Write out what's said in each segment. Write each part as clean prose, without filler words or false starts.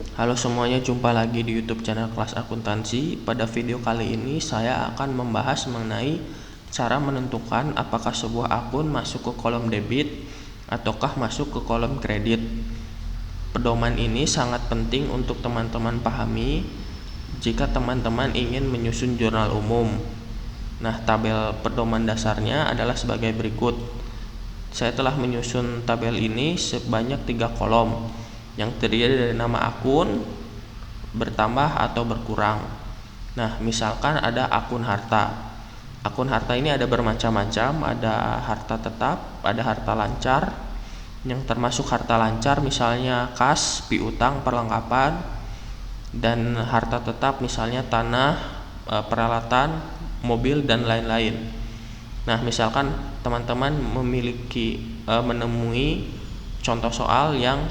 Halo semuanya, jumpa lagi di YouTube channel Kelas Akuntansi. Pada video kali ini saya akan membahas mengenai cara menentukan apakah sebuah akun masuk ke kolom debit ataukah masuk ke kolom kredit. Pedoman ini sangat penting untuk teman-teman pahami jika teman-teman ingin menyusun jurnal umum. Nah, tabel pedoman dasarnya adalah sebagai berikut. Saya telah menyusun tabel ini sebanyak 3 kolom yang terdiri dari nama akun, bertambah atau berkurang. Nah, misalkan ada akun harta. Akun harta ini ada bermacam-macam, ada harta tetap, ada harta lancar. Yang termasuk harta lancar misalnya kas, piutang, perlengkapan, dan harta tetap misalnya tanah, peralatan, mobil, dan lain-lain. Nah, misalkan teman-teman menemui contoh soal yang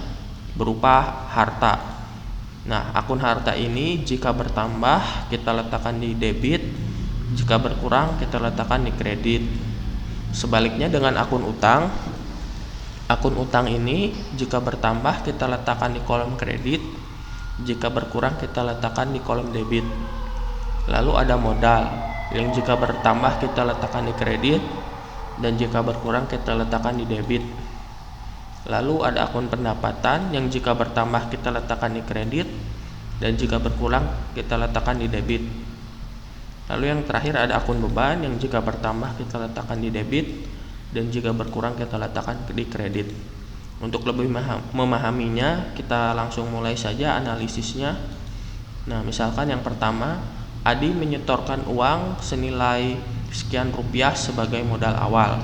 berupa harta. Nah, akun harta ini jika bertambah kita letakkan di debit, jika berkurang kita letakkan di kredit. Sebaliknya dengan akun utang ini jika bertambah kita letakkan di kolom kredit, jika berkurang kita letakkan di kolom debit. Lalu ada modal yang jika bertambah kita letakkan di kredit dan jika berkurang kita letakkan di debit. Lalu ada akun pendapatan yang jika bertambah kita letakkan di kredit dan jika berkurang kita letakkan di debit. Lalu yang terakhir ada akun beban yang jika bertambah kita letakkan di debit dan jika berkurang kita letakkan di kredit. Untuk lebih memahaminya, kita langsung mulai saja analisisnya. Nah, misalkan yang pertama, Adi menyetorkan uang senilai sekian rupiah sebagai modal awal.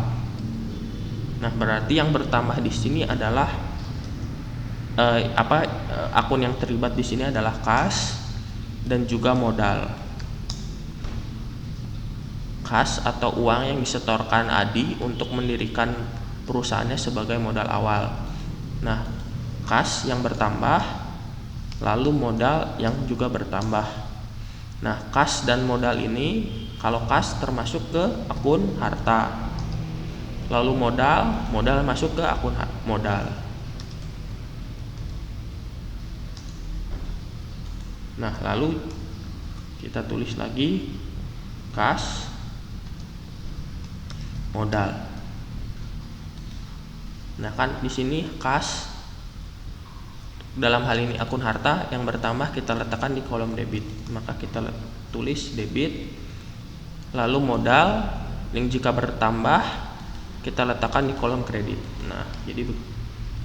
Nah, berarti yang bertambah di sini adalah akun yang terlibat di sini adalah kas dan juga modal. Kas atau uang yang disetorkan Adi untuk mendirikan perusahaannya sebagai modal awal. Nah, kas yang bertambah, lalu modal yang juga bertambah. Nah, kas dan modal ini, kalau kas termasuk ke akun harta. Lalu modal masuk ke akun modal. Nah, lalu kita tulis lagi kas, modal. Nah, kan di sini kas, dalam hal ini akun harta yang bertambah kita letakkan di kolom debit. Maka kita tulis debit. Lalu modal yang jika bertambah kita letakkan di kolom kredit. Nah, jadi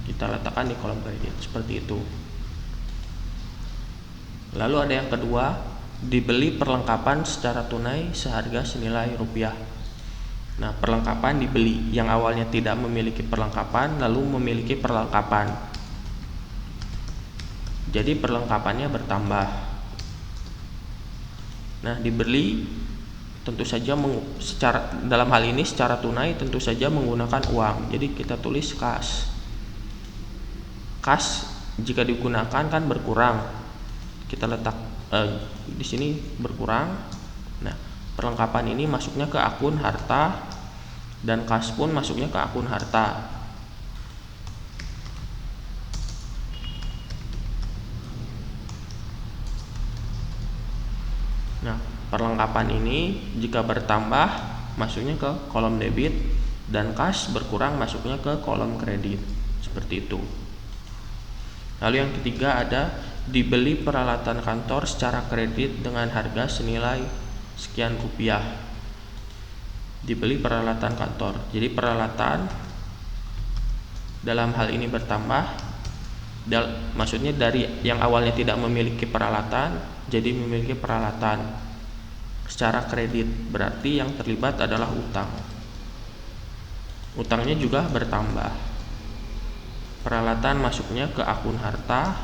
kita letakkan di kolom kredit seperti itu. Lalu ada yang kedua, dibeli perlengkapan secara tunai seharga senilai rupiah. Nah, perlengkapan dibeli yang awalnya tidak memiliki perlengkapan lalu memiliki perlengkapan. Jadi perlengkapannya bertambah. Nah, dibeli tentu saja dalam hal ini secara tunai tentu saja menggunakan uang. Jadi kita tulis kas. Kas jika digunakan kan berkurang. Kita letak di sini berkurang. Nah, perlengkapan ini masuknya ke akun harta dan kas pun masuknya ke akun harta. Nah, perlengkapan ini jika bertambah masuknya ke kolom debit dan kas berkurang masuknya ke kolom kredit. Seperti itu. Lalu yang ketiga ada dibeli peralatan kantor secara kredit dengan harga senilai sekian rupiah. Dibeli peralatan kantor. Jadi peralatan dalam hal ini bertambah, maksudnya dari yang awalnya tidak memiliki peralatan jadi memiliki peralatan secara kredit. Berarti yang terlibat adalah utang. Utangnya juga bertambah. Peralatan masuknya ke akun harta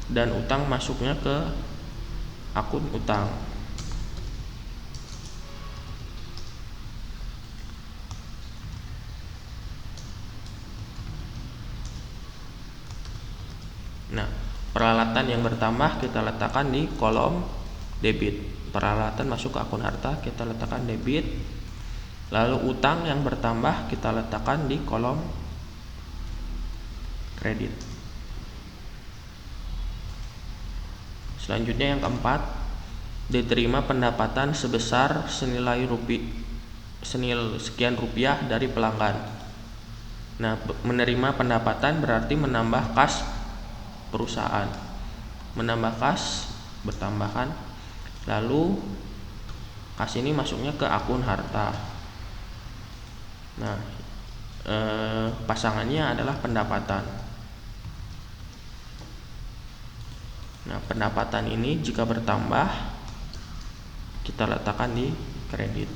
dan utang masuknya ke akun utang. Nah, peralatan yang bertambah kita letakkan di kolom debit. Peralatan masuk ke akun harta kita letakkan debit. Lalu utang yang bertambah kita letakkan di kolom kredit. Selanjutnya yang keempat, diterima pendapatan sebesar senilai sekian rupiah dari pelanggan. Nah, menerima pendapatan berarti menambah kas perusahaan. Menambah kas bertambahkan, lalu kas ini masuknya ke akun harta. Nah, pasangannya adalah pendapatan. Nah, pendapatan ini jika bertambah kita letakkan di kredit.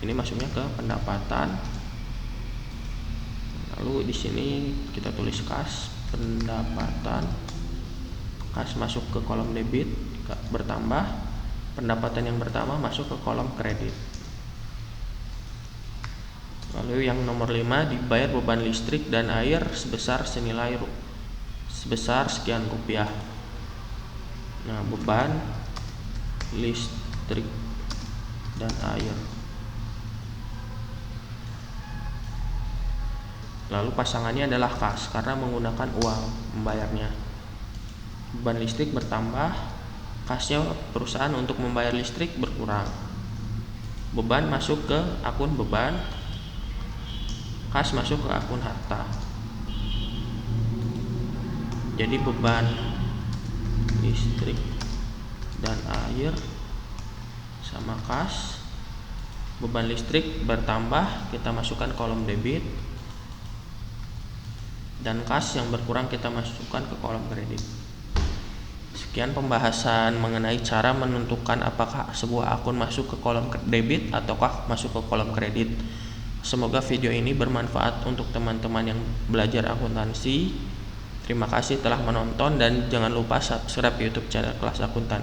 Ini masuknya ke pendapatan. Lalu di sini kita tulis kas pendapatan. Kas masuk ke kolom debit, bertambah. Pendapatan yang bertambah masuk ke kolom kredit. Lalu yang nomor 5, dibayar beban listrik dan air sebesar sekian rupiah. Nah, beban listrik dan air. Lalu pasangannya adalah kas karena menggunakan uang membayarnya. Beban listrik bertambah, kasnya perusahaan untuk membayar listrik berkurang. Beban masuk ke akun beban, kas masuk ke akun harta. Jadi beban listrik dan air sama kas. Beban listrik bertambah, kita masukkan kolom debit, dan kas yang berkurang kita masukkan ke kolom kredit. Sekian pembahasan mengenai cara menentukan apakah sebuah akun masuk ke kolom debit ataukah masuk ke kolom kredit. Semoga video ini bermanfaat untuk teman-teman yang belajar akuntansi. Terima kasih telah menonton dan jangan lupa subscribe YouTube channel Kelas Akuntansi.